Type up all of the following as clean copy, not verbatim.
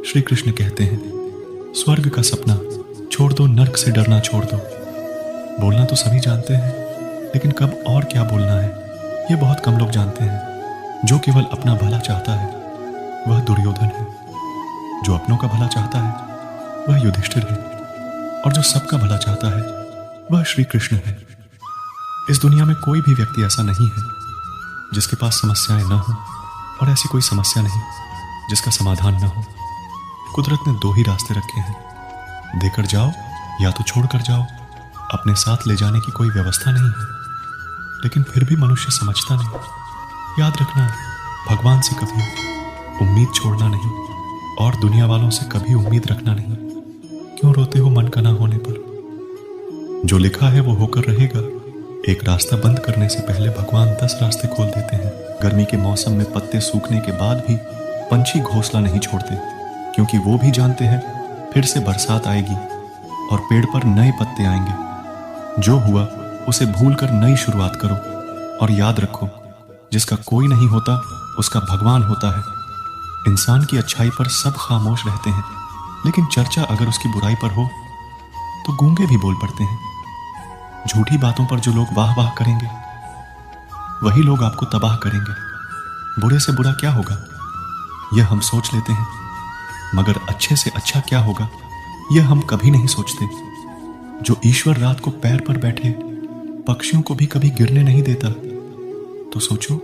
श्री कृष्ण कहते हैं, स्वर्ग का सपना छोड़ दो, नर्क से डरना छोड़ दो। बोलना तो सभी जानते हैं, लेकिन कब और क्या बोलना है ये बहुत कम लोग जानते हैं। जो केवल अपना भला चाहता है वह दुर्योधन है, जो अपनों का भला चाहता है वह युधिष्ठिर है, और जो सबका भला चाहता है वह श्री कृष्ण है। इस दुनिया में कोई भी व्यक्ति ऐसा नहीं है जिसके पास समस्याएं न हो, और ऐसी कोई समस्या नहीं जिसका समाधान न हो। कुदरत ने दो ही रास्ते रखे हैं, देकर जाओ या तो छोड़कर जाओ। अपने साथ ले जाने की कोई व्यवस्था नहीं है, लेकिन फिर भी मनुष्य समझता नहीं। याद रखना, भगवान से कभी उम्मीद छोड़ना नहीं, और दुनिया वालों से कभी उम्मीद रखना नहीं। क्यों रोते हो मन का ना होने पर? जो लिखा है वो होकर रहेगा। एक रास्ता बंद करने से पहले भगवान 10 रास्ते खोल देते हैं। गर्मी के मौसम में पत्ते सूखने के बाद भी पंछी घोंसला नहीं छोड़ते, क्योंकि वो भी जानते हैं फिर से बरसात आएगी और पेड़ पर नए पत्ते आएंगे। जो हुआ उसे भूलकर नई शुरुआत करो, और याद रखो, जिसका कोई नहीं होता उसका भगवान होता है। इंसान की अच्छाई पर सब खामोश रहते हैं, लेकिन चर्चा अगर उसकी बुराई पर हो तो गूंगे भी बोल पड़ते हैं। झूठी बातों पर जो लोग वाह वाह करेंगे वही लोग आपको तबाह करेंगे। बुरे से बुरा क्या होगा यह हम सोच लेते हैं, मगर अच्छे से अच्छा क्या होगा यह हम कभी नहीं सोचते। जो ईश्वर रात को पैर पर बैठे पक्षियों को भी कभी गिरने नहीं देता, तो सोचो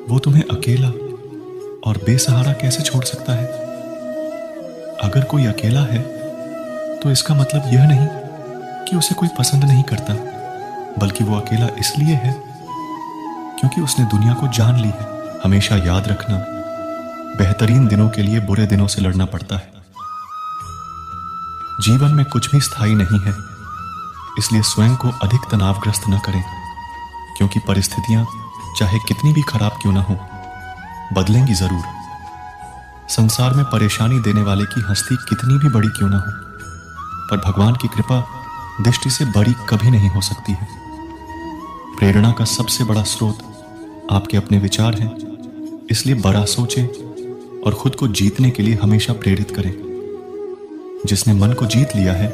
वो तुम्हें अकेला और बेसहारा कैसे छोड़ सकता है। अगर कोई अकेला है तो इसका मतलब यह नहीं कि उसे कोई पसंद नहीं करता, बल्कि वो अकेला इसलिए है क्योंकि उसने दुनिया को जान ली है। हमेशा याद रखना, बेहतरीन दिनों के लिए बुरे दिनों से लड़ना पड़ता है। जीवन में कुछ भी स्थायी नहीं है, इसलिए स्वयं को अधिक तनावग्रस्त न करें, क्योंकि परिस्थितियां चाहे कितनी भी खराब क्यों ना हो, बदलेंगी जरूर। संसार में परेशानी देने वाले की हस्ती कितनी भी बड़ी क्यों ना हो, पर भगवान की कृपा दृष्टि से बड़ी कभी नहीं हो सकती है। प्रेरणा का सबसे बड़ा स्रोत आपके अपने विचार हैं, इसलिए बड़ा सोचें और खुद को जीतने के लिए हमेशा प्रेरित करें। जिसने मन को जीत लिया है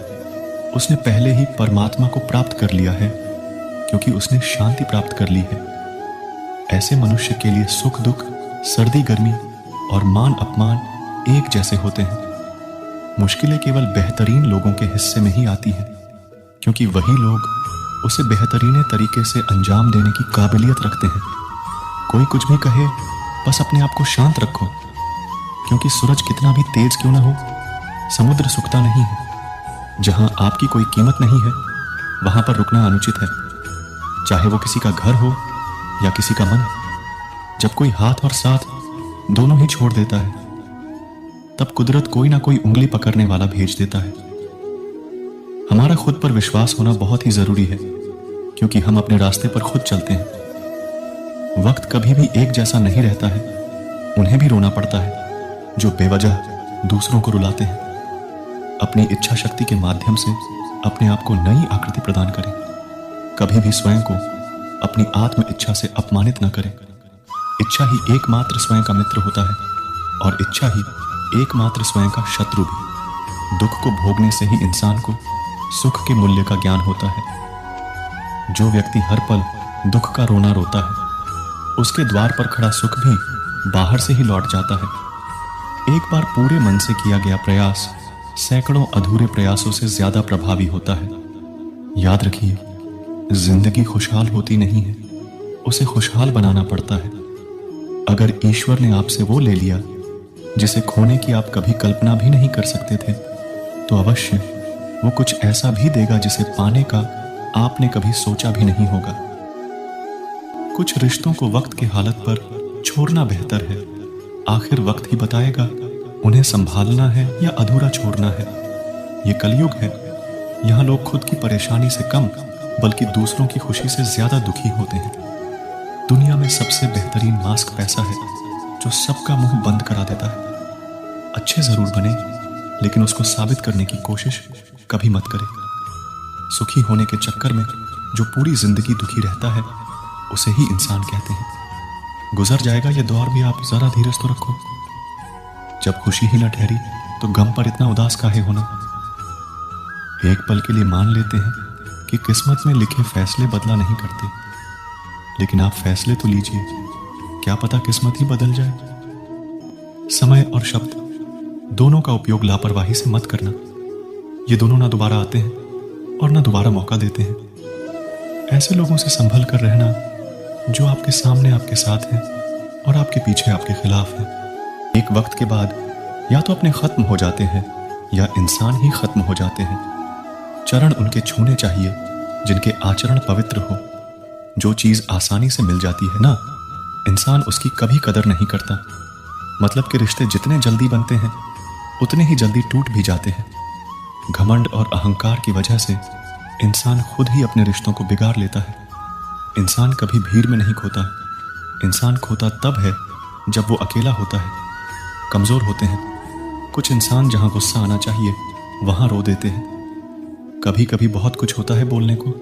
उसने पहले ही परमात्मा को प्राप्त कर लिया है, क्योंकि उसने शांति प्राप्त कर ली है। ऐसे मनुष्य के लिए सुख दुख, सर्दी गर्मी और मान अपमान एक जैसे होते हैं। मुश्किलें केवल बेहतरीन लोगों के हिस्से में ही आती हैं, क्योंकि वही लोग उसे बेहतरीन तरीके से अंजाम देने की काबिलियत रखते हैं। कोई कुछ भी कहे, बस अपने आप को शांत रखो, क्योंकि सूरज कितना भी तेज क्यों ना हो, समुद्र सूखता नहीं है। जहां आपकी कोई कीमत नहीं है वहां पर रुकना अनुचित है, चाहे वो किसी का घर हो या किसी का मन। जब कोई हाथ और साथ दोनों ही छोड़ देता है, तब कुदरत कोई ना कोई उंगली पकड़ने वाला भेज देता है। हमारा खुद पर विश्वास होना बहुत ही जरूरी है, क्योंकि हम अपने रास्ते पर खुद चलते हैं। वक्त कभी भी एक जैसा नहीं रहता है, उन्हें भी रोना पड़ता है जो बेवजह दूसरों को रुलाते हैं। अपनी इच्छा शक्ति के माध्यम से अपने आप को नई आकृति प्रदान करें। कभी भी स्वयं को अपनी आत्म इच्छा से अपमानित न करें। इच्छा ही एकमात्र स्वयं का मित्र होता है, और इच्छा ही एकमात्र स्वयं का शत्रु भी। दुख को भोगने से ही इंसान को सुख के मूल्य का ज्ञान होता है। जो व्यक्ति हर पल दुख का रोना रोता है, उसके द्वार पर खड़ा सुख भी बाहर से ही लौट जाता है। एक बार पूरे मन से किया गया प्रयास सैकड़ों अधूरे प्रयासों से ज्यादा प्रभावी होता है। याद रखिए, जिंदगी खुशहाल होती नहीं है, उसे खुशहाल बनाना पड़ता है। अगर ईश्वर ने आपसे वो ले लिया जिसे खोने की आप कभी कल्पना भी नहीं कर सकते थे, तो अवश्य वो कुछ ऐसा भी देगा जिसे पाने का आपने कभी सोचा भी नहीं होगा। कुछ रिश्तों को वक्त की हालत पर छोड़ना बेहतर है। आखिर वक्त ही बताएगा उन्हें संभालना है या अधूरा छोड़ना है। ये कलयुग है, यहाँ लोग खुद की परेशानी से कम बल्कि दूसरों की खुशी से ज्यादा दुखी होते हैं। दुनिया में सबसे बेहतरीन मास्क पैसा है, जो सबका मुंह बंद करा देता है। अच्छे जरूर बने, लेकिन उसको साबित करने की कोशिश कभी मत करें। सुखी होने के चक्कर में जो पूरी जिंदगी दुखी रहता है, उसे ही इंसान कहते हैं। गुजर जाएगा ये दौर भी, आप जरा धीरज तो रखो। जब खुशी ही न ठहरी तो गम पर इतना उदास काहे होना। एक पल के लिए मान लेते हैं कि किस्मत में लिखे फैसले बदला नहीं करते, लेकिन आप फैसले तो लीजिए, क्या पता किस्मत ही बदल जाए। समय और शब्द दोनों का उपयोग लापरवाही से मत करना। ये दोनों ना दोबारा आते हैं और ना दोबारा मौका देते हैं। ऐसे लोगों से संभल कर रहना जो आपके सामने आपके साथ हैं और आपके पीछे आपके खिलाफ हैं। एक वक्त के बाद या तो अपने खत्म हो जाते हैं या इंसान ही खत्म हो जाते हैं। चरण उनके छूने चाहिए जिनके आचरण पवित्र हो। जो चीज आसानी से मिल जाती है ना, इंसान उसकी कभी कदर नहीं करता। मतलब के रिश्ते जितने जल्दी बनते हैं उतने ही जल्दी टूट भी जाते हैं। घमंड और अहंकार की वजह से इंसान खुद ही अपने रिश्तों को बिगाड़ लेता है। इंसान कभी भीड़ में नहीं खोता। इंसान खोता तब है जब वो अकेला होता है। कमजोर होते हैं कुछ इंसान, जहां गुस्सा आना चाहिए वहां रो देते हैं। कभी कभी बहुत कुछ होता है बोलने को,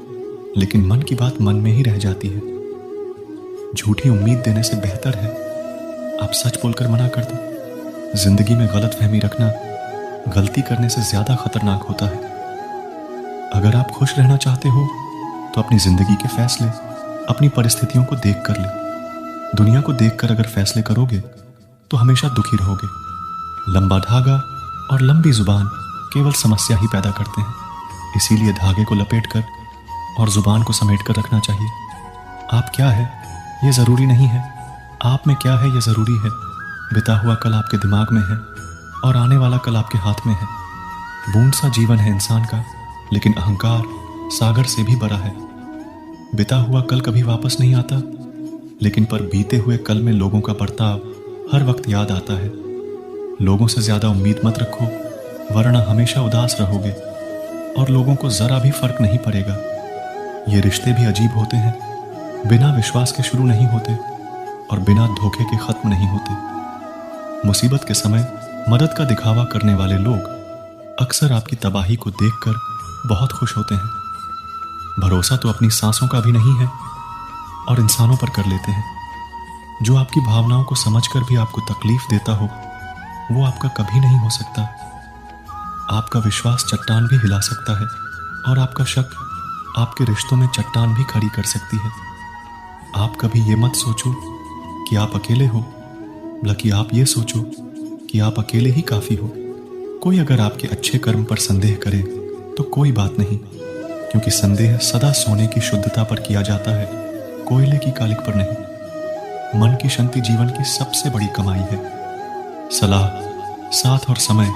लेकिन मन की बात मन में ही रह जाती है। झूठी उम्मीद देने से बेहतर है आप सच बोलकर मना कर दो। जिंदगी में गलतफहमी रखना गलती करने से ज्यादा खतरनाक होता है। अगर आप खुश रहना चाहते हो तो अपनी जिंदगी के फैसले अपनी परिस्थितियों को देख कर ले। दुनिया को देखकर अगर फैसले करोगे तो हमेशा दुखी रहोगे। लंबा धागा और लंबी जुबान केवल समस्या ही पैदा करते हैं। इसीलिए धागे को लपेटकर और जुबान को समेटकर रखना चाहिए। आप क्या है ये जरूरी नहीं है, आप में क्या है ये जरूरी है। बिता हुआ कल आपके दिमाग में है और आने वाला कल आपके हाथ में है। बूंद सा जीवन है इंसान का, लेकिन अहंकार सागर से भी बड़ा है। बिता हुआ कल कभी वापस नहीं आता, लेकिन पर बीते हुए कल में लोगों का बर्ताव हर वक्त याद आता है। लोगों से ज्यादा उम्मीद मत रखो, वरना हमेशा उदास रहोगे और लोगों को जरा भी फर्क नहीं पड़ेगा। ये रिश्ते भी अजीब होते हैं, बिना विश्वास के शुरू नहीं होते और बिना धोखे के खत्म नहीं होते। मुसीबत के समय मदद का दिखावा करने वाले लोग अक्सर आपकी तबाही को देखकर बहुत खुश होते हैं। भरोसा तो अपनी सांसों का भी नहीं है और इंसानों पर कर लेते हैं। जो आपकी भावनाओं को समझकर भी आपको तकलीफ देता हो वो आपका कभी नहीं हो सकता। आपका विश्वास चट्टान भी हिला सकता है और आपका शक आपके रिश्तों में चट्टान भी खड़ी कर सकती है। आप कभी ये मत सोचो कि आप अकेले हो, बल्कि आप ये सोचो कि आप अकेले ही काफी हो। कोई अगर आपके अच्छे कर्म पर संदेह करे तो कोई बात नहीं, क्योंकि संदेह सदा सोने की शुद्धता पर किया जाता है, कोयले की कालिक पर नहीं। मन की शांति जीवन की सबसे बड़ी कमाई है। सलाह, साथ और समय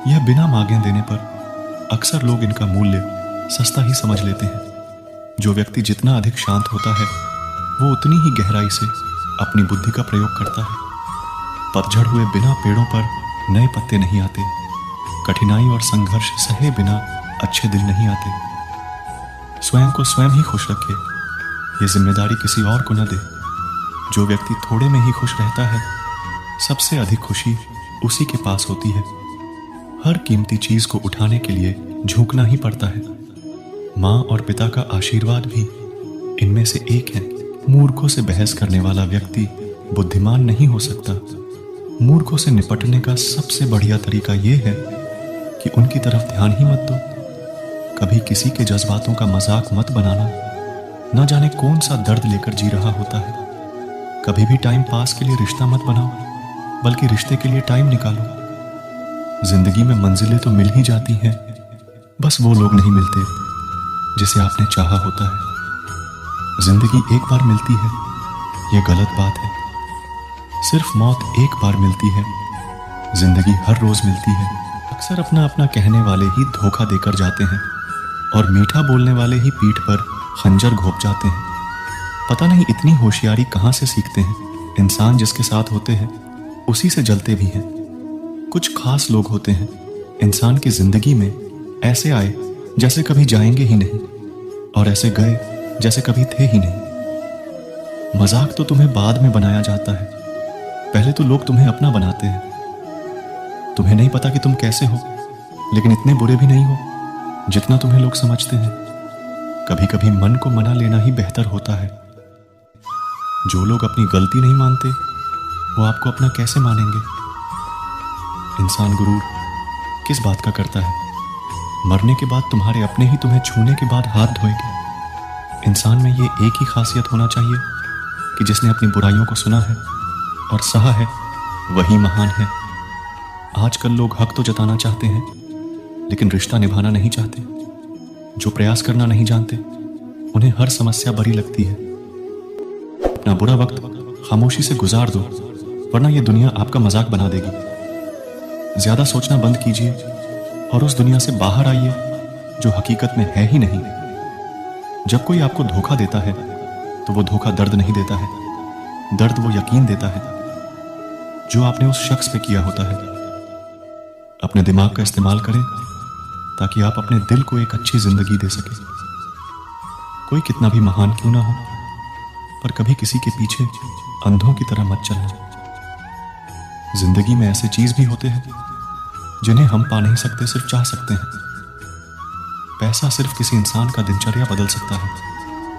यह बिना मांगे देने पर अक्सर लोग इनका मूल्य सस्ता ही समझ लेते हैं। जो व्यक्ति जितना अधिक शांत होता है वो उतनी ही गहराई से अपनी बुद्धि का प्रयोग करता है। पतझड़ हुए बिना पेड़ों पर नए पत्ते नहीं आते। कठिनाई और संघर्ष सहे बिना अच्छे दिन नहीं आते। स्वयं को स्वयं ही खुश रखे, ये जिम्मेदारी किसी और को न दे। जो व्यक्ति थोड़े में ही खुश रहता है, सबसे अधिक खुशी उसी के पास होती है। हर कीमती चीज को उठाने के लिए झुकना ही पड़ता है। माँ और पिता का आशीर्वाद भी इनमें से एक है। मूर्खों से बहस करने वाला व्यक्ति बुद्धिमान नहीं हो सकता। मूर्खों से निपटने का सबसे बढ़िया तरीका यह है कि उनकी तरफ ध्यान ही मत दो। कभी किसी के जज्बातों का मजाक मत बनाना। न जाने कौन सा दर्द लेकर जी रहा होता है। कभी भी टाइम पास के लिए रिश्ता मत बनाओ, बल्कि रिश्ते के लिए टाइम निकालो। जिंदगी में मंजिलें तो मिल ही जाती हैं, बस वो लोग नहीं मिलते जिसे आपने चाहा होता है। जिंदगी एक बार मिलती है, ये गलत बात है। सिर्फ मौत एक बार मिलती है, जिंदगी हर रोज मिलती है। अक्सर अपना अपना कहने वाले ही धोखा देकर जाते हैं और मीठा बोलने वाले ही पीठ पर खंजर घोंप जाते हैं। पता नहीं इतनी होशियारी कहां से सीखते हैं। इंसान जिसके साथ होते हैं उसी से जलते भी हैं। कुछ खास लोग होते हैं इंसान की जिंदगी में, ऐसे आए जैसे कभी जाएंगे ही नहीं और ऐसे गए जैसे कभी थे ही नहीं। मजाक तो तुम्हें बाद में बनाया जाता है, पहले तो लोग तुम्हें अपना बनाते हैं। तुम्हें नहीं पता कि तुम कैसे हो, लेकिन इतने बुरे भी नहीं हो जितना तुम्हें लोग समझते हैं। कभी कभी मन को मना लेना ही बेहतर होता है। जो लोग अपनी गलती नहीं मानते वो आपको अपना कैसे मानेंगे। इंसान गुरूर किस बात का करता है? मरने के बाद तुम्हारे अपने ही तुम्हें छूने के बाद हाथ धोएंगे। इंसान में ये एक ही खासियत होना चाहिए कि जिसने अपनी बुराइयों को सुना है और सहा है वही महान है। आजकल लोग हक तो जताना चाहते हैं लेकिन रिश्ता निभाना नहीं चाहते। जो प्रयास करना नहीं जानते उन्हें हर समस्या बड़ी लगती है। अपना बुरा वक्त खामोशी से गुजार दो, वरना यह दुनिया आपका मजाक बना देगी। ज्यादा सोचना बंद कीजिए और उस दुनिया से बाहर आइए जो हकीकत में है ही नहीं। जब कोई आपको धोखा देता है तो वो धोखा दर्द नहीं देता है, दर्द वो यकीन देता है जो आपने उस शख्स पे किया होता है। अपने दिमाग का इस्तेमाल करें ताकि आप अपने दिल को एक अच्छी जिंदगी दे सके। कोई कितना भी महान क्यों ना हो, पर कभी किसी के पीछे अंधों की तरह मत चलना। जिंदगी में ऐसे चीज भी होते हैं जिन्हें हम पा नहीं सकते, सिर्फ चाह सकते हैं। पैसा सिर्फ किसी इंसान का दिनचर्या बदल सकता है,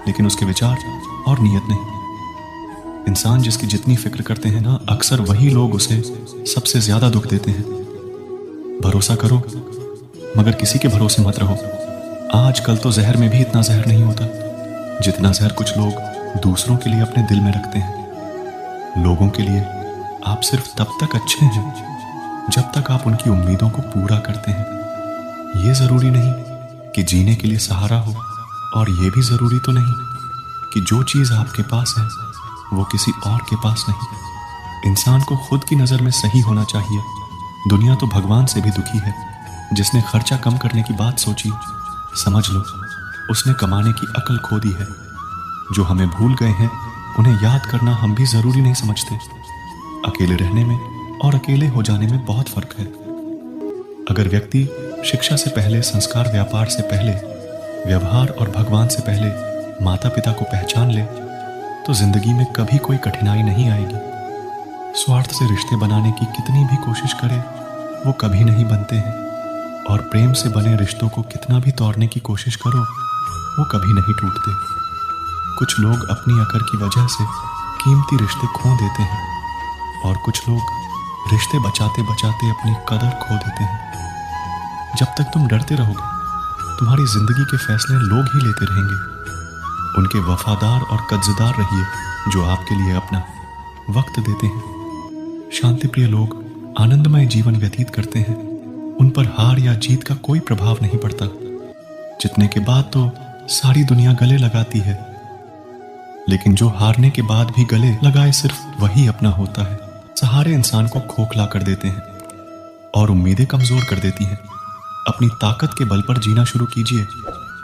लेकिन उसके विचार और नीयत नहीं। इंसान जिसकी जितनी फिक्र करते हैं ना, अक्सर वही लोग उसे सबसे ज्यादा दुख देते हैं। भरोसा करो मगर किसी के भरोसे मत रहो। आजकल तो जहर में भी इतना जहर नहीं होता जितना जहर कुछ लोग दूसरों के लिए अपने दिल में रखते हैं। लोगों के लिए आप सिर्फ तब तक अच्छे हैं जब तक आप उनकी उम्मीदों को पूरा करते हैं। ये जरूरी नहीं कि जीने के लिए सहारा हो, और ये भी जरूरी तो नहीं कि जो चीज आपके पास है वो किसी और के पास नहीं। इंसान को खुद की नजर में सही होना चाहिए। दुनिया तो भगवान से भी दुखी है। जिसने खर्चा कम करने की बात सोची, समझ लो उसने कमाने की अकल खो दी है। जो हमें भूल गए हैं उन्हें याद करना हम भी जरूरी नहीं समझते। अकेले रहने में और अकेले हो जाने में बहुत फर्क है। अगर व्यक्ति शिक्षा से पहले, संस्कार, व्यापार से पहले, व्यवहार और भगवान से पहले माता पिता को पहचान ले तो जिंदगी में कभी कोई कठिनाई नहीं आएगी। स्वार्थ से रिश्ते बनाने की कितनी भी कोशिश करे वो कभी नहीं बनते हैं, और प्रेम से बने रिश्तों को कितना भी तोड़ने की कोशिश करो वो कभी नहीं टूटते। कुछ लोग अपनी अकड़ की वजह से कीमती रिश्ते खो देते हैं, और कुछ लोग रिश्ते बचाते बचाते अपनी कदर खो देते हैं। जब तक तुम डरते रहोगे तुम्हारी जिंदगी के फैसले लोग ही लेते रहेंगे। उनके वफादार और कर्जदार रहिए जो आपके लिए अपना वक्त देते हैं। शांतिप्रिय लोग आनंदमय जीवन व्यतीत करते हैं। उन पर हार या जीत का कोई प्रभाव नहीं पड़ता। जीतने के बाद तो सारी दुनिया गले लगाती है, लेकिन जो हारने के बाद भी गले लगाए सिर्फ वही अपना होता है। सहारे इंसान को खोखला कर देते हैं और उम्मीदें कमजोर कर देती हैं। अपनी ताकत के बल पर जीना शुरू कीजिए।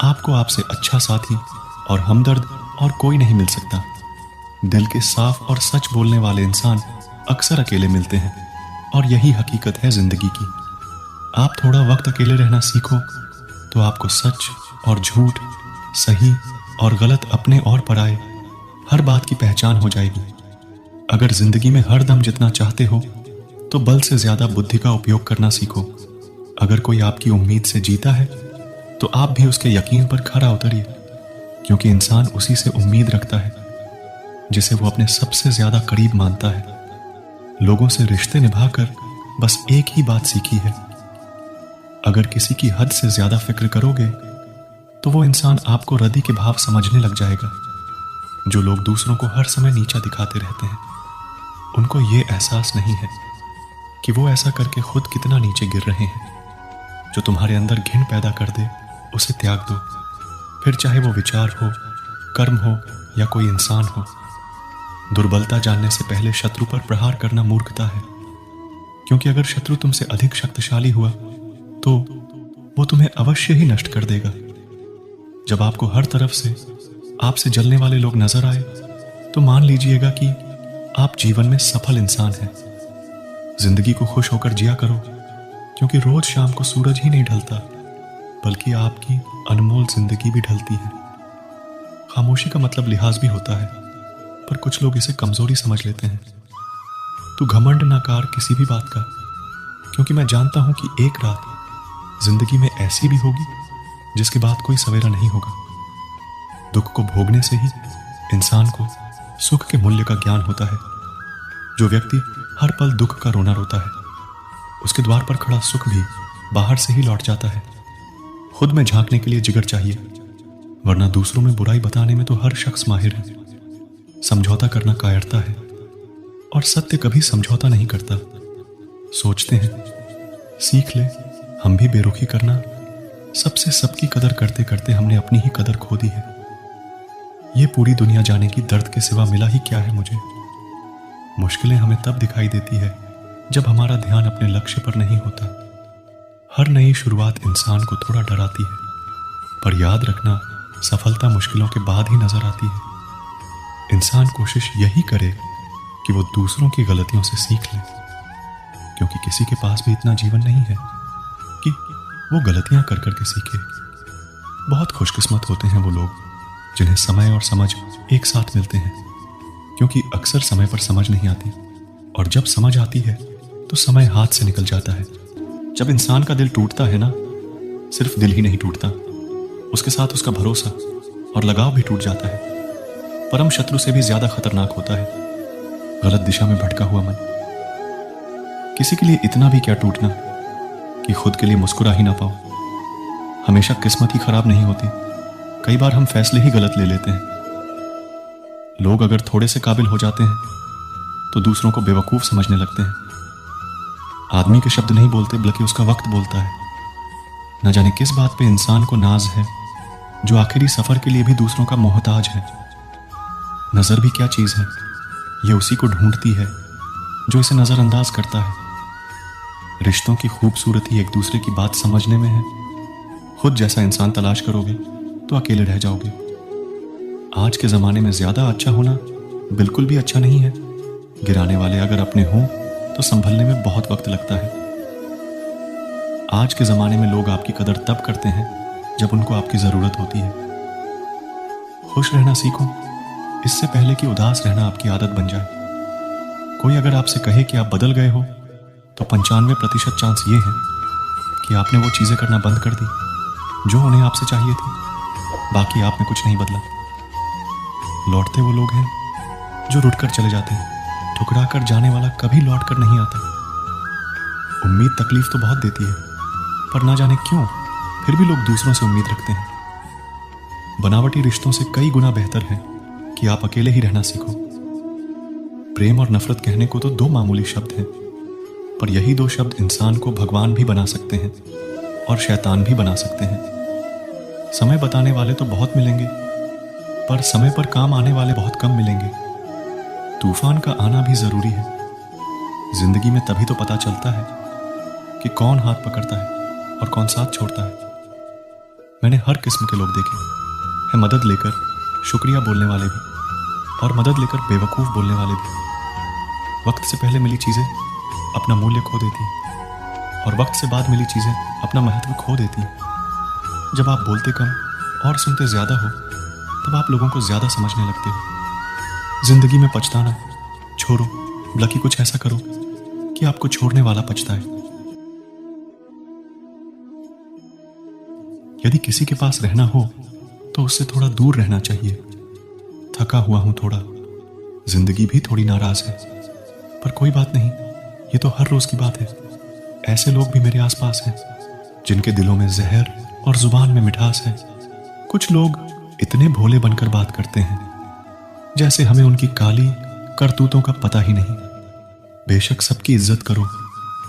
आपको आपसे अच्छा साथी और हमदर्द और कोई नहीं मिल सकता। दिल के साफ और सच बोलने वाले इंसान अक्सर अकेले मिलते हैं, और यही हकीकत है जिंदगी की। आप थोड़ा वक्त अकेले रहना सीखो तो आपको सच और झूठ, सही और गलत, अपने और पराये, हर बात की पहचान हो जाएगी। अगर जिंदगी में हर दम जितना चाहते हो तो बल से ज्यादा बुद्धि का उपयोग करना सीखो। अगर कोई आपकी उम्मीद से जीता है तो आप भी उसके यकीन पर खरा उतरिए, क्योंकि इंसान उसी से उम्मीद रखता है जिसे वो अपने सबसे ज्यादा करीब मानता है। लोगों से रिश्ते निभाकर बस एक ही बात सीखी है, अगर किसी की हद से ज्यादा फिक्र करोगे तो वो इंसान आपको रद्दी के भाव समझने लग जाएगा। जो लोग दूसरों को हर समय नीचा दिखाते रहते हैं उनको ये एहसास नहीं है कि वो ऐसा करके खुद कितना नीचे गिर रहे हैं। जो तुम्हारे अंदर घिन पैदा कर दे उसे त्याग दो, फिर चाहे वो विचार हो, कर्म हो या कोई इंसान हो। दुर्बलता जानने से पहले शत्रु पर प्रहार करना मूर्खता है, क्योंकि अगर शत्रु तुमसे अधिक शक्तिशाली हुआ तो वो तुम्हें अवश्य ही नष्ट कर देगा। जब आपको हर तरफ से आपसे जलने वाले लोग नजर आए तो मान लीजिएगा कि आप जीवन में सफल इंसान हैं। जिंदगी को खुश होकर जिया करो, क्योंकि रोज शाम को सूरज ही नहीं ढलता बल्कि आपकी अनमोल जिंदगी भी ढलती है। खामोशी का मतलब लिहाज भी होता है, पर कुछ लोग इसे कमजोरी समझ लेते हैं। तू घमंड ना कर किसी भी बात का, क्योंकि मैं जानता हूं कि एक रात जिंदगी में ऐसी भी होगी जिसके बाद कोई सवेरा नहीं होगा। दुख को भोगने से ही इंसान को सुख के मूल्य का ज्ञान होता है। जो व्यक्ति हर पल दुख का रोना रोता है उसके द्वार पर खड़ा सुख भी बाहर से ही लौट जाता है। खुद में झांकने के लिए जिगर चाहिए, वरना दूसरों में बुराई बताने में तो हर शख्स माहिर है। समझौता करना कायरता है, और सत्य कभी समझौता नहीं करता। सोचते हैं सीख ले, हम भी बेरुखी करना। सबसे सबकी कदर करते करते हमने अपनी ही कदर खो दी है। ये पूरी दुनिया जाने की दर्द के सिवा मिला ही क्या है मुझे। मुश्किलें हमें तब दिखाई देती है जब हमारा ध्यान अपने लक्ष्य पर नहीं होता। हर नई शुरुआत इंसान को थोड़ा डराती है, पर याद रखना सफलता मुश्किलों के बाद ही नजर आती है। इंसान कोशिश यही करे कि वो दूसरों की गलतियों से सीख ले, क्योंकि किसी के पास भी इतना जीवन नहीं है कि वो गलतियां कर करके सीखे। बहुत खुशकिस्मत होते हैं वो लोग जिन्हें समय और समझ एक साथ मिलते हैं, क्योंकि अक्सर समय पर समझ नहीं आती, और जब समझ आती है तो समय हाथ से निकल जाता है। जब इंसान का दिल टूटता है ना, सिर्फ दिल ही नहीं टूटता, उसके साथ उसका भरोसा और लगाव भी टूट जाता है। परम शत्रु से भी ज्यादा खतरनाक होता है गलत दिशा में भटका हुआ मन। किसी के लिए इतना भी क्या टूटना कि खुद के लिए मुस्कुरा ही ना पाओ। हमेशा किस्मत ही खराब नहीं होती, कई बार हम फैसले ही गलत ले लेते हैं। लोग अगर थोड़े से काबिल हो जाते हैं तो दूसरों को बेवकूफ समझने लगते हैं। आदमी के शब्द नहीं बोलते, बल्कि उसका वक्त बोलता है। न जाने किस बात पे इंसान को नाज है, जो आखिरी सफर के लिए भी दूसरों का मोहताज है। नजर भी क्या चीज है, ये उसी को ढूंढती है जो इसे नजरअंदाज करता है। रिश्तों की खूबसूरती एक दूसरे की बात समझने में है। खुद जैसा इंसान तलाश करोगे तो अकेले रह जाओगे। आज के जमाने में ज्यादा अच्छा होना बिल्कुल भी अच्छा नहीं है। गिराने वाले अगर अपने हों तो संभलने में बहुत वक्त लगता है। आज के जमाने में लोग आपकी कदर तब करते हैं जब उनको आपकी जरूरत होती है। खुश रहना सीखो, इससे पहले कि उदास रहना आपकी आदत बन जाए। कोई अगर आपसे कहे कि आप बदल गए हो, तो 95% चांस ये है कि आपने वो चीजें करना बंद कर दी जो उन्हें आपसे चाहिए थी। बाकी आप में कुछ नहीं बदला। लौटते वो लोग हैं जो रुट कर चले जाते हैं। ठुकरा कर जाने वाला कभी लौट कर नहीं आता। उम्मीद तकलीफ तो बहुत देती है, पर ना जाने क्यों फिर भी लोग दूसरों से उम्मीद रखते हैं। बनावटी रिश्तों से कई गुना बेहतर है कि आप अकेले ही रहना सीखो। प्रेम और नफरत कहने को तो दो मामूली शब्द हैं, पर यही दो शब्द इंसान को भगवान भी बना सकते हैं और शैतान भी बना सकते हैं। समय बताने वाले तो बहुत मिलेंगे, पर समय पर काम आने वाले बहुत कम मिलेंगे। तूफान का आना भी जरूरी है। जिंदगी में तभी तो पता चलता है कि कौन हाथ पकड़ता है और कौन साथ छोड़ता है। मैंने हर किस्म के लोग देखे हैं, मदद लेकर शुक्रिया बोलने वाले भी, और मदद लेकर बेवकूफ बोलने वाले भी। वक्त से पहले मिली चीजें अपना मूल्य खो देती हैं, और वक्त से बाद मिली चीजें अपना महत्व खो देती हैं। जब आप बोलते कम और सुनते ज्यादा हो, तब आप लोगों को ज्यादा समझने लगते हो। जिंदगी में पछताना छोड़ो, बल्कि कुछ ऐसा करो कि आपको छोड़ने वाला पछताए। यदि किसी के पास रहना हो तो उससे थोड़ा दूर रहना चाहिए। थका हुआ हूं थोड़ा, जिंदगी भी थोड़ी नाराज है, पर कोई बात नहीं, ये तो हर रोज की बात है। ऐसे लोग भी मेरे आसपास हैं जिनके दिलों में जहर और जुबान में मिठास है। कुछ लोग इतने भोले बनकर बात करते हैं जैसे हमें उनकी काली करतूतों का पता ही नहीं। बेशक सबकी इज्जत करो,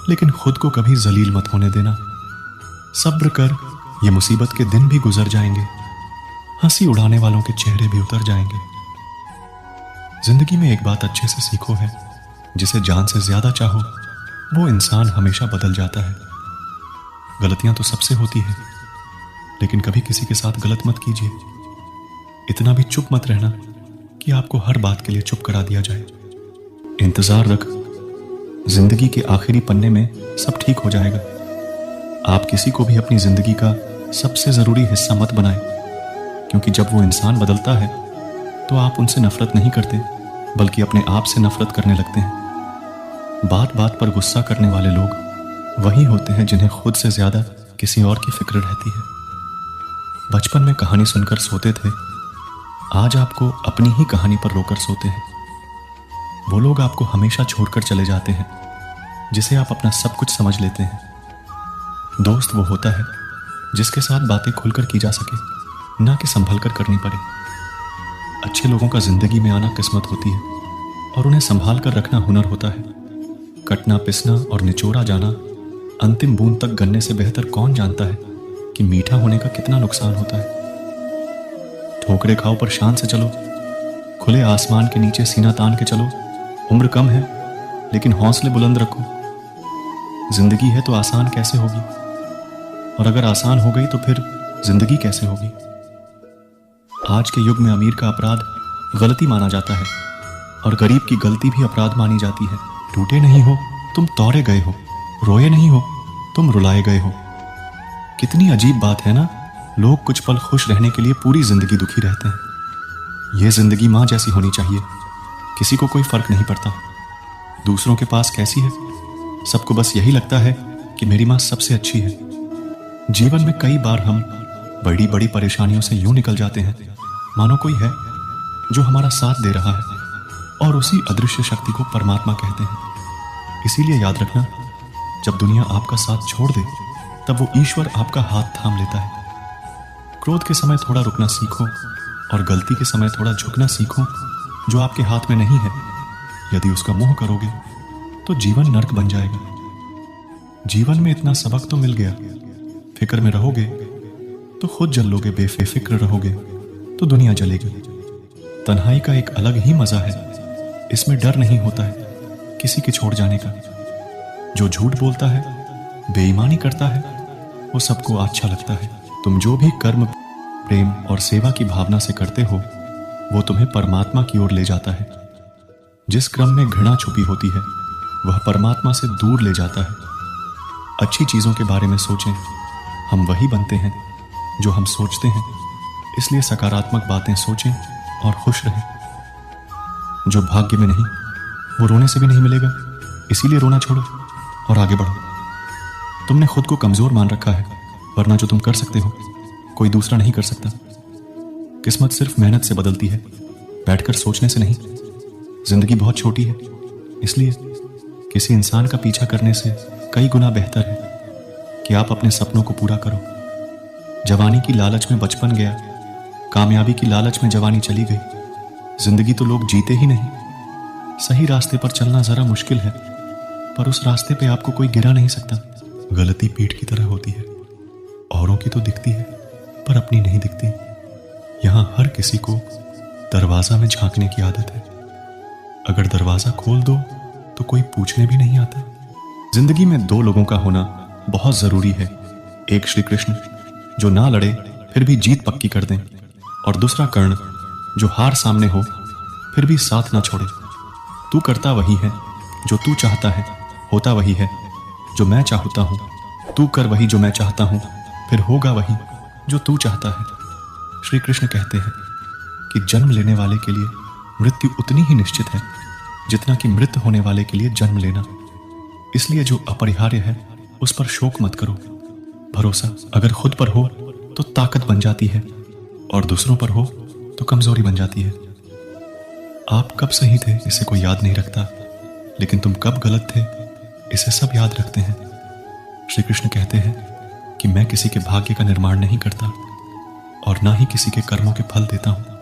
लेकिन खुद को कभी जलील मत होने देना। सब्र कर, ये मुसीबत के दिन भी गुजर जाएंगे। हंसी उड़ाने वालों के चेहरे भी उतर जाएंगे। जिंदगी में एक बात अच्छे से सीखो है, जिसे जान से ज्यादा चाहो वो इंसान हमेशा बदल जाता है। गलतियां तो सबसे होती है, लेकिन कभी किसी के साथ गलत मत कीजिए। इतना भी चुप मत रहना कि आपको हर बात के लिए चुप करा दिया जाए। इंतजार रख, जिंदगी के आखिरी पन्ने में सब ठीक हो जाएगा। आप किसी को भी अपनी जिंदगी का सबसे जरूरी हिस्सा मत बनाएं, क्योंकि जब वो इंसान बदलता है तो आप उनसे नफरत नहीं करते, बल्कि अपने आप से नफरत करने लगते हैं। बात बात पर गुस्सा करने वाले लोग वही होते हैं जिन्हें खुद से ज्यादा किसी और की फिक्र रहती है। बचपन में कहानी सुनकर सोते थे, आज आपको अपनी ही कहानी पर रोकर सोते हैं। वो लोग आपको हमेशा छोड़कर चले जाते हैं, जिसे आप अपना सब कुछ समझ लेते हैं। दोस्त वो होता है जिसके साथ बातें खुलकर की जा सके, ना कि संभल कर करनी पड़े। अच्छे लोगों का जिंदगी में आना किस्मत होती है और उन्हें संभाल कर रखना हुनर होता है। कटना, पिसना और निचोड़ा जाना अंतिम बूंद तक गन्ने से बेहतर कौन जानता है कि मीठा होने का कितना नुकसान होता है। ठोकरे खाओ पर शान से चलो, खुले आसमान के नीचे सीना तान के चलो। उम्र कम है लेकिन हौसले बुलंद रखो। जिंदगी है तो आसान कैसे होगी, और अगर आसान हो गई तो फिर जिंदगी कैसे होगी। आज के युग में अमीर का अपराध गलती माना जाता है और गरीब की गलती भी अपराध मानी जाती है। टूटे नहीं हो तुम तोड़े गए हो, रोए नहीं हो तुम रुलाए गए हो। कितनी अजीब बात है ना, लोग कुछ पल खुश रहने के लिए पूरी जिंदगी दुखी रहते हैं। यह जिंदगी माँ जैसी होनी चाहिए, किसी को कोई फर्क नहीं पड़ता दूसरों के पास कैसी है। सबको बस यही लगता है कि मेरी माँ सबसे अच्छी है। जीवन में कई बार हम बड़ी बड़ी परेशानियों से यूं निकल जाते हैं मानो कोई है जो हमारा साथ दे रहा है, और उसी अदृश्य शक्ति को परमात्मा कहते हैं। इसीलिए याद रखना, जब दुनिया आपका साथ छोड़ दे तब वो ईश्वर आपका हाथ थाम लेता है। क्रोध के समय थोड़ा रुकना सीखो और गलती के समय थोड़ा झुकना सीखो। जो आपके हाथ में नहीं है, यदि उसका मोह करोगे तो जीवन नर्क बन जाएगा। जीवन में इतना सबक तो मिल गया, फिक्र में रहोगे तो खुद जल लोगे, बेफिक्र रहोगे तो दुनिया जलेगी। तन्हाई का एक अलग ही मजा है, इसमें डर नहीं होता है किसी के छोड़ जाने का। जो झूठ बोलता है, बेईमानी करता है, वो सबको अच्छा लगता है। तुम जो भी कर्म, प्रेम और सेवा की भावना से करते हो वो तुम्हें परमात्मा की ओर ले जाता है। जिस क्रम में घृणा छुपी होती है वह परमात्मा से दूर ले जाता है। अच्छी चीजों के बारे में सोचें, हम वही बनते हैं जो हम सोचते हैं। इसलिए सकारात्मक बातें सोचें और खुश रहें। जो भाग्य में नहीं वो रोने से भी नहीं मिलेगा, इसीलिए रोना छोड़ो और आगे बढ़ो। तुमने खुद को कमजोर मान रखा है, वरना जो तुम कर सकते हो कोई दूसरा नहीं कर सकता। किस्मत सिर्फ मेहनत से बदलती है, बैठकर सोचने से नहीं। जिंदगी बहुत छोटी है, इसलिए किसी इंसान का पीछा करने से कई गुना बेहतर है कि आप अपने सपनों को पूरा करो। जवानी की लालच में बचपन गया, कामयाबी की लालच में जवानी चली गई। जिंदगी तो लोग जीते ही नहीं। सही रास्ते पर चलना जरा मुश्किल है, पर उस रास्ते पे आपको कोई गिरा नहीं सकता। गलती पीठ की तरह होती है, औरों की तो दिखती है पर अपनी नहीं दिखती। यहां हर किसी को दरवाजा में झांकने की आदत है। अगर दरवाजा खोल दो तो कोई पूछने भी नहीं आता। जिंदगी में दो लोगों का होना बहुत जरूरी है। एक श्री कृष्ण जो ना लड़े फिर भी जीत पक्की कर दें, और दूसरा कर्ण जो हार सामने हो फिर भी साथ ना छोड़े। तू करता वही है जो तू चाहता है, होता वही है जो मैं चाहता हूं। तू कर वही जो मैं चाहता हूं, फिर होगा वही जो तू चाहता है। श्री कृष्ण कहते हैं कि जन्म लेने वाले के लिए मृत्यु उतनी ही निश्चित है जितना कि मृत होने वाले के लिए जन्म लेना। इसलिए जो अपरिहार्य है उस पर शोक मत करो। भरोसा अगर खुद पर हो तो ताकत बन जाती है, और दूसरों पर हो तो कमजोरी बन जाती है। आप कब सही थे इसे कोई याद नहीं रखता, लेकिन तुम कब गलत थे इसे सब याद रखते हैं। श्री कृष्ण कहते हैं कि मैं किसी के भाग्य का निर्माण नहीं करता और ना ही किसी के कर्मों के फल देता हूं।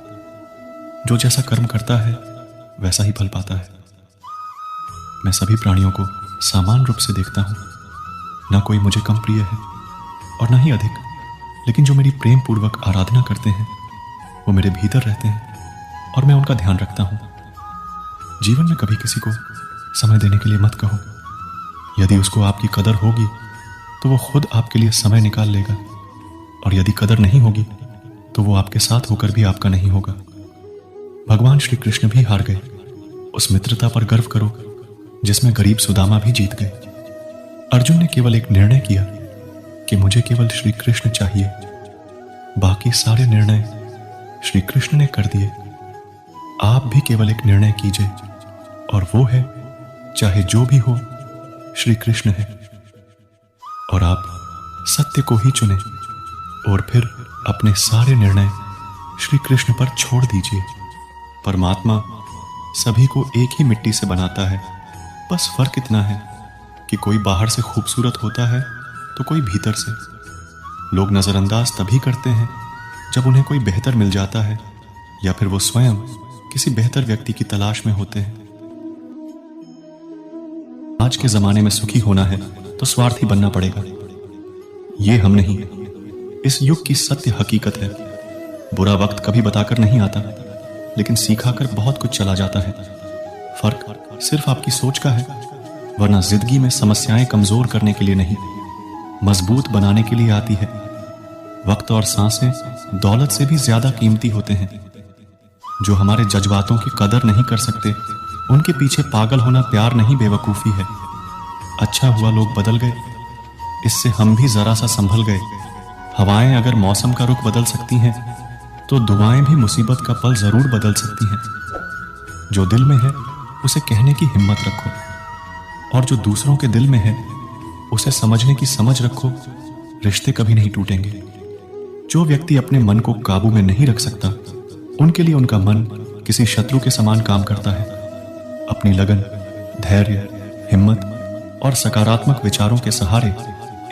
जो जैसा कर्म करता है वैसा ही फल पाता है। मैं सभी प्राणियों को समान रूप से देखता हूं, ना कोई मुझे कम प्रिय है और ना ही अधिक, लेकिन जो मेरी प्रेम पूर्वक आराधना करते हैं वो मेरे भीतर रहते हैं और मैं उनका ध्यान रखता हूं। जीवन में कभी किसी को समय देने के लिए मत कहो। यदि उसको आपकी कदर होगी तो वो खुद आपके लिए समय निकाल लेगा, और यदि कदर नहीं होगी तो वो आपके साथ होकर भी आपका नहीं होगा। भगवान श्री कृष्ण भी हार गए। उस मित्रता पर गर्व करो जिसमें गरीब सुदामा भी जीत गए। अर्जुन ने केवल एक निर्णय किया कि मुझे केवल श्री कृष्ण चाहिए, बाकी सारे निर्णय श्री कृष्ण ने कर दिए। आप भी केवल एक निर्णय कीजिए, और वो है चाहे जो भी हो श्री कृष्ण है। और आप सत्य को ही चुने और फिर अपने सारे निर्णय श्री कृष्ण पर छोड़ दीजिए। परमात्मा सभी को एक ही मिट्टी से बनाता है, बस फर्क इतना है कि कोई बाहर से खूबसूरत होता है तो कोई भीतर से। लोग नजरअंदाज तभी करते हैं जब उन्हें कोई बेहतर मिल जाता है या फिर वो स्वयं किसी बेहतर व्यक्ति की तलाश में होते हैं। आज के जमाने में सुखी होना है तो स्वार्थी बनना पड़ेगा, ये हम नहीं, इस युग की सत्य हकीकत है। बुरा वक्त कभी बताकर नहीं आता, लेकिन सिखाकर बहुत कुछ चला जाता है। फर्क सिर्फ आपकी सोच का है, वरना जिंदगी में समस्याएं कमजोर करने के लिए नहीं, मजबूत बनाने के लिए आती है। वक्त और सांसें दौलत से भी ज्यादा कीमती होते हैं। जो हमारे जज्बातों की कदर नहीं कर सकते, उनके पीछे पागल होना प्यार नहीं, बेवकूफी है। अच्छा हुआ लोग बदल गए, इससे हम भी जरा सा संभल गए। हवाएं अगर मौसम का रुख बदल सकती हैं, तो दुआएं भी मुसीबत का पल जरूर बदल सकती हैं। जो दिल में है उसे कहने की हिम्मत रखो, और जो दूसरों के दिल में है उसे समझने की समझ रखो। रिश्ते कभी नहीं टूटेंगे। जो व्यक्ति अपने मन को काबू में नहीं रख सकता, उनके लिए उनका मन किसी शत्रु के समान काम करता है। अपनी लगन, धैर्य, हिम्मत और सकारात्मक विचारों के सहारे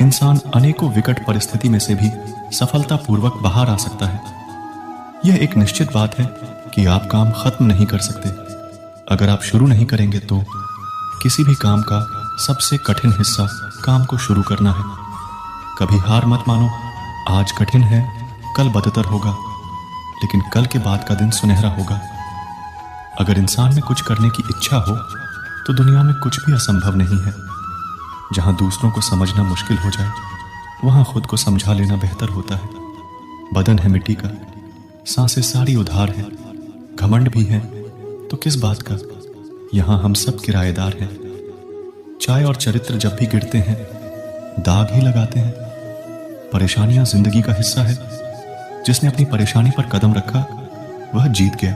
इंसान अनेकों विकट परिस्थिति में से भी सफलतापूर्वक बाहर आ सकता है। यह एक निश्चित बात है कि आप काम खत्म नहीं कर सकते। अगर आप शुरू नहीं करेंगे तो किसी भी काम का सबसे कठिन हिस्सा काम को शुरू करना है। कभी हार मत मानो। आज कठिन है, कल बदतर होगा, लेकिन कल के बाद का दिन सुनहरा होगा। अगर इंसान में कुछ करने की इच्छा हो तो दुनिया में कुछ भी असंभव नहीं है। जहां दूसरों को समझना मुश्किल हो जाए, वहां खुद को समझा लेना बेहतर होता है। बदन है मिट्टी का, सांसें सारी उधार है। घमंड भी है तो किस बात का, यहां हम सब किराएदार हैं। चाय और चरित्र जब भी गिरते हैं, दाग ही लगाते हैं। परेशानियां जिंदगी का हिस्सा है। जिसने अपनी परेशानी पर कदम रखा वह जीत गया,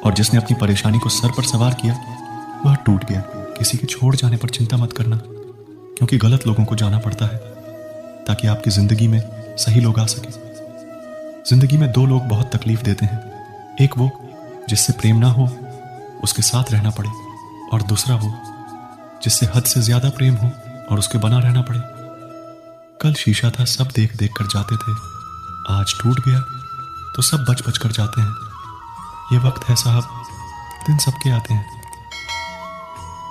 और जिसने अपनी परेशानी को सर पर सवार किया वह टूट गया। किसी के छोड़ जाने पर चिंता मत करना, क्योंकि गलत लोगों को जाना पड़ता है ताकि आपकी जिंदगी में सही लोग आ सके। जिंदगी में दो लोग बहुत तकलीफ देते हैं। एक वो जिससे प्रेम ना हो, उसके साथ रहना पड़े, और दूसरा वो जिससे हद से ज्यादा प्रेम हो और उसके बना रहना पड़े। कल शीशा था, सब देख देख कर जाते थे। आज टूट गया तो सब बच बच कर जाते हैं। ये वक्त है साहब, दिन सबके आते हैं।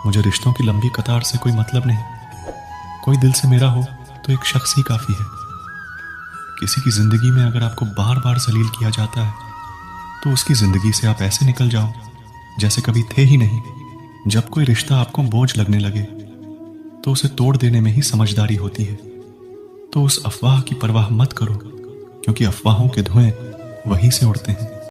मुझे रिश्तों की लंबी कतार से कोई मतलब नहीं। कोई दिल से मेरा हो तो एक शख्स ही काफी है। किसी की जिंदगी में अगर आपको बार बार जलील किया जाता है, तो उसकी जिंदगी से आप ऐसे निकल जाओ जैसे कभी थे ही नहीं। जब कोई रिश्ता आपको बोझ लगने लगे, तो उसे तोड़ देने में ही समझदारी होती है। तो उस अफवाह की परवाह मत करो, क्योंकि अफवाहों के धुएं वहीं से उड़ते हैं।